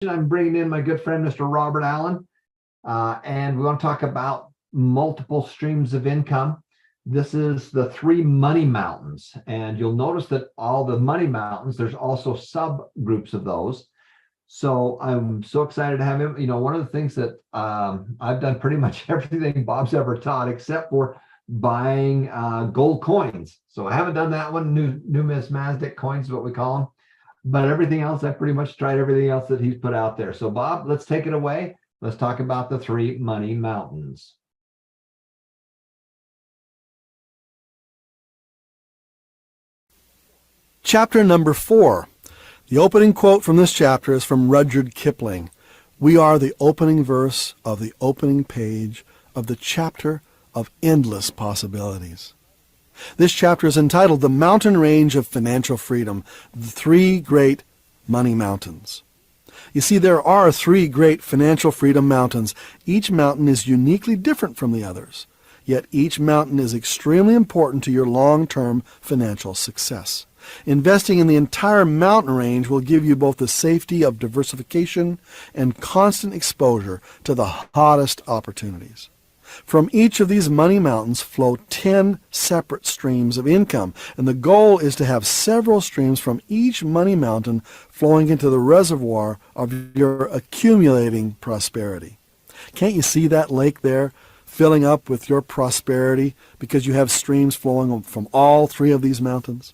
I'm bringing in my good friend, Mr. Robert Allen, and we want to talk about multiple streams of income. This is the three money mountains, and you'll notice that all the money mountains, there's also subgroups of those. So I'm so excited to have him. You know, one of the things that I've done pretty much everything Bob's ever taught, except for buying gold coins. So I haven't done that one, numismatic coins is what we call them. But everything else, I've pretty much tried everything else that he's put out there. So Bob, let's take it away. Let's talk about the three money mountains. Chapter number 4. The opening quote from this chapter is from Rudyard Kipling. We are the opening verse of the opening page of the chapter of endless possibilities. This chapter is entitled The Mountain Range of Financial Freedom, the Three Great Money Mountains. You see, there are three great financial freedom mountains. Each mountain is uniquely different from the others, yet each mountain is extremely important to your long-term financial success. Investing in the entire mountain range will give you both the safety of diversification and constant exposure to the hottest opportunities. From each of these money mountains flow 10 separate streams of income, and the goal is to have several streams from each money mountain flowing into the reservoir of your accumulating prosperity. Can't you see that lake there filling up with your prosperity because you have streams flowing from all three of these mountains?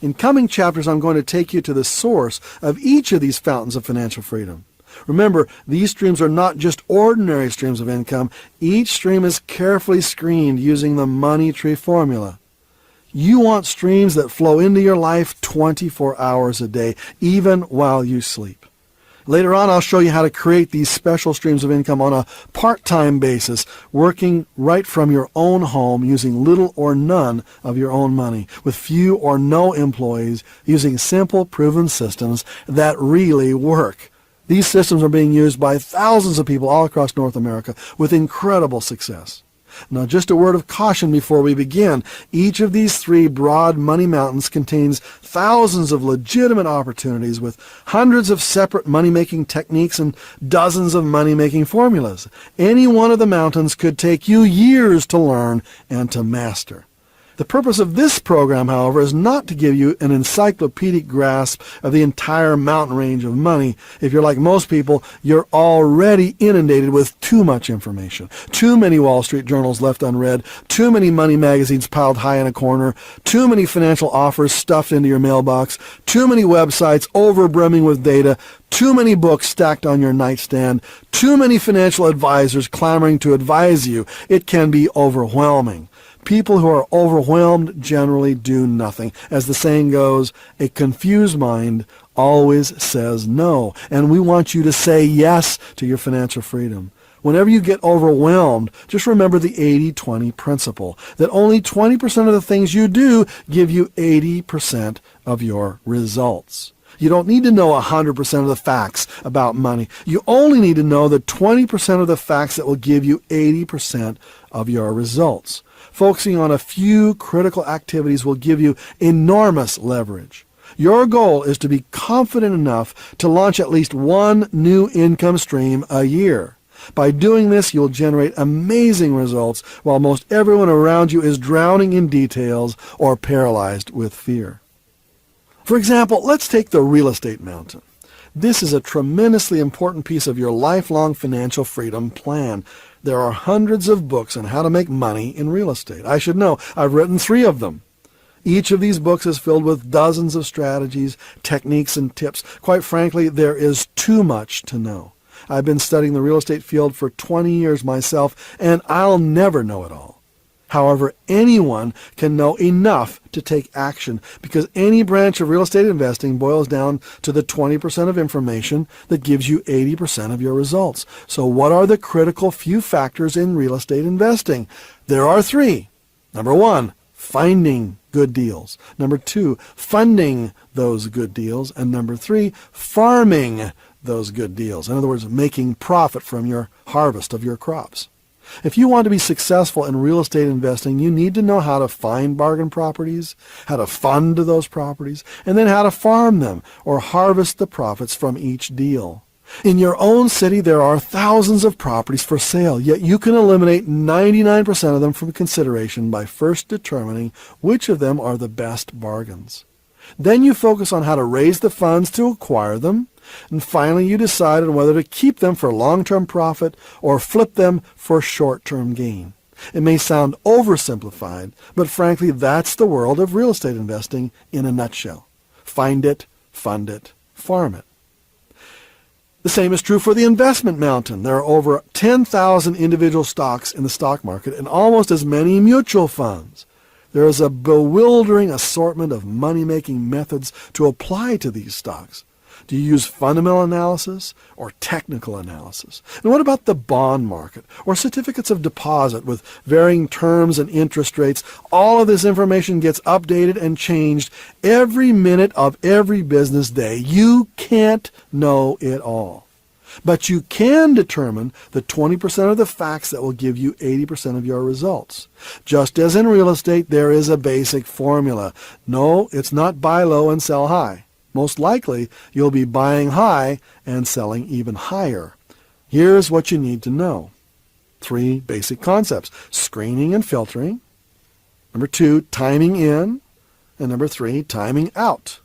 In coming chapters, I'm going to take you to the source of each of these fountains of financial freedom. Remember, these streams are not just ordinary streams of income. Each stream is carefully screened using the money tree formula. You want streams that flow into your life 24 hours a day, even while you sleep. Later on, I'll show you how to create these special streams of income on a part-time basis, working right from your own home using little or none of your own money, with few or no employees, using simple, proven systems that really work. These systems are being used by thousands of people all across North America with incredible success. Now, just a word of caution before we begin. Each of these three broad money mountains contains thousands of legitimate opportunities with hundreds of separate money-making techniques and dozens of money-making formulas. Any one of the mountains could take you years to learn and to master. The purpose of this program, however, is not to give you an encyclopedic grasp of the entire mountain range of money. If you're like most people, you're already inundated with too much information. Too many Wall Street journals left unread, too many money magazines piled high in a corner, too many financial offers stuffed into your mailbox, too many websites overbrimming with data, too many books stacked on your nightstand, too many financial advisors clamoring to advise you. It can be overwhelming. People who are overwhelmed generally do nothing. As the saying goes, a confused mind always says no. And we want you to say yes to your financial freedom. Whenever you get overwhelmed, just remember the 80-20 principle, that only 20% of the things you do give you 80% of your results. You don't need to know 100% of the facts about money. You only need to know the 20% of the facts that will give you 80% of your results. Focusing on a few critical activities will give you enormous leverage. Your goal is to be confident enough to launch at least one new income stream a year. By doing this, you'll generate amazing results while most everyone around you is drowning in details or paralyzed with fear. For example, let's take the real estate mountain. This is a tremendously important piece of your lifelong financial freedom plan. There are hundreds of books on how to make money in real estate. I should know. I've written 3 of them. Each of these books is filled with dozens of strategies, techniques, and tips. Quite frankly, there is too much to know. I've been studying the real estate field for 20 years myself, and I'll never know it all. However, anyone can know enough to take action because any branch of real estate investing boils down to the 20% of information that gives you 80% of your results. So what are the critical few factors in real estate investing? There are 3. Number 1, finding good deals. Number 2, funding those good deals. And number 3, farming those good deals. In other words, making profit from your harvest of your crops. If you want to be successful in real estate investing, you need to know how to find bargain properties, how to fund those properties, and then how to farm them or harvest the profits from each deal. In your own city, there are thousands of properties for sale, yet you can eliminate 99% of them from consideration by first determining which of them are the best bargains. Then you focus on how to raise the funds to acquire them, and finally you decide on whether to keep them for long-term profit or flip them for short-term gain. It may sound oversimplified, but frankly, that's the world of real estate investing in a nutshell. Find it, fund it, farm it. The same is true for the investment mountain. There are over 10,000 individual stocks in the stock market and almost as many mutual funds. There is a bewildering assortment of money-making methods to apply to these stocks. Do you use fundamental analysis or technical analysis? And what about the bond market or certificates of deposit with varying terms and interest rates? All of this information gets updated and changed every minute of every business day. You can't know it all. But you can determine the 20% of the facts that will give you 80% of your results. Just as in real estate, there is a basic formula. No, it's not buy low and sell high. Most likely, you'll be buying high and selling even higher. Here's what you need to know. 3 basic concepts: screening and filtering. Number 2, timing in. And number 3, timing out.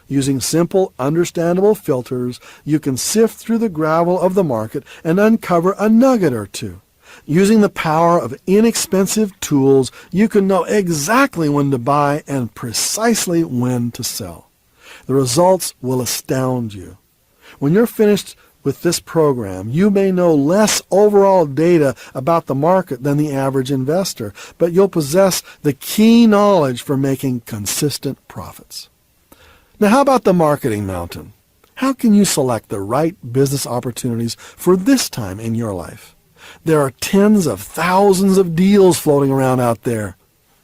Using simple, understandable filters, you can sift through the gravel of the market and uncover a nugget or two. Using the power of inexpensive tools, you can know exactly when to buy and precisely when to sell. The results will astound you. When you're finished with this program, you may know less overall data about the market than the average investor, but you'll possess the key knowledge for making consistent profits. Now, how about the marketing mountain? How can you select the right business opportunities for this time in your life? There are tens of thousands of deals floating around out there.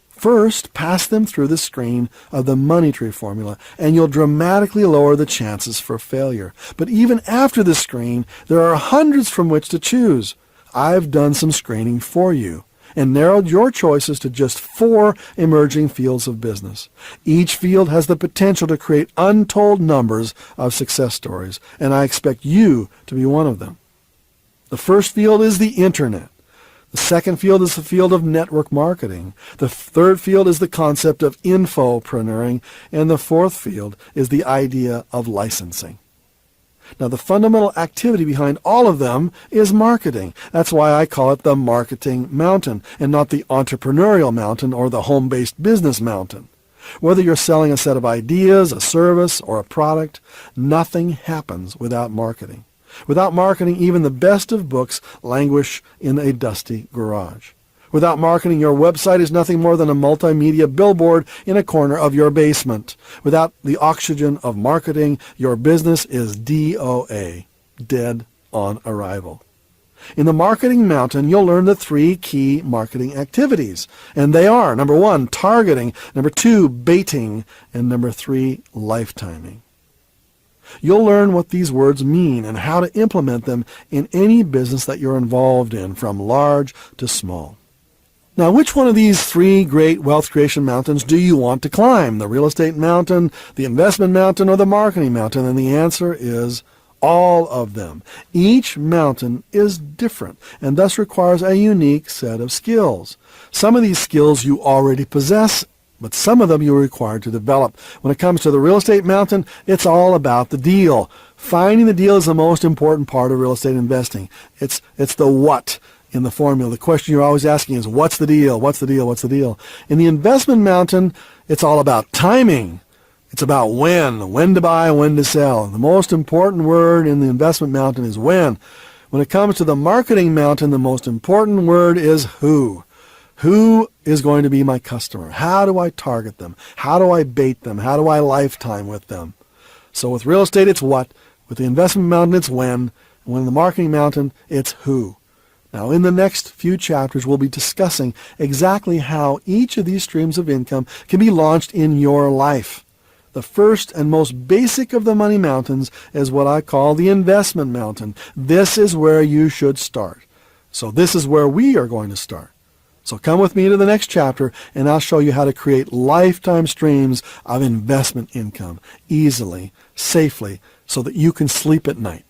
First, pass them through the screen of the money tree formula, and you'll dramatically lower the chances for failure. But even after the screen, there are hundreds from which to choose. I've done some screening for you and narrowed your choices to just 4 emerging fields of business. Each field has the potential to create untold numbers of success stories, and I expect you to be one of them. The first field is the Internet. The second field is the field of network marketing. The third field is the concept of infopreneuring. And the fourth field is the idea of licensing. Now, the fundamental activity behind all of them is marketing. That's why I call it the marketing mountain and not the entrepreneurial mountain or the home-based business mountain. Whether you're selling a set of ideas, a service, or a product, nothing happens without marketing. Without marketing, even the best of books languish in a dusty garage. Without marketing, your website is nothing more than a multimedia billboard in a corner of your basement. Without the oxygen of marketing, your business is DOA, dead on arrival. In the marketing mountain, you'll learn the 3 key marketing activities. And they are, number 1, targeting, number 2, baiting, and number 3, lifetiming. You'll learn what these words mean and how to implement them in any business that you're involved in, from large to small. Now, which one of these 3 great wealth creation mountains do you want to climb? The real estate mountain, the investment mountain, or the marketing mountain? And the answer is all of them. Each mountain is different and thus requires a unique set of skills. Some of these skills you already possess, but some of them you're required to develop. When it comes to the real estate mountain, it's all about the deal. Finding the deal is the most important part of real estate investing. It's the what in the formula. The question you're always asking is, what's the deal? What's the deal? What's the deal? In the investment mountain, it's all about timing. It's about when to buy, when to sell. The most important word in the investment mountain is when. When it comes to the marketing mountain, the most important word is who. Who is going to be my customer? How do I target them? How do I bait them? How do I lifetime with them? So with real estate, it's what. With the investment mountain, it's when. And when in the marketing mountain, it's who. Now, in the next few chapters, we'll be discussing exactly how each of these streams of income can be launched in your life. The first and most basic of the money mountains is what I call the investment mountain. This is where you should start. So this is where we are going to start. So come with me to the next chapter, and I'll show you how to create lifetime streams of investment income easily, safely, so that you can sleep at night.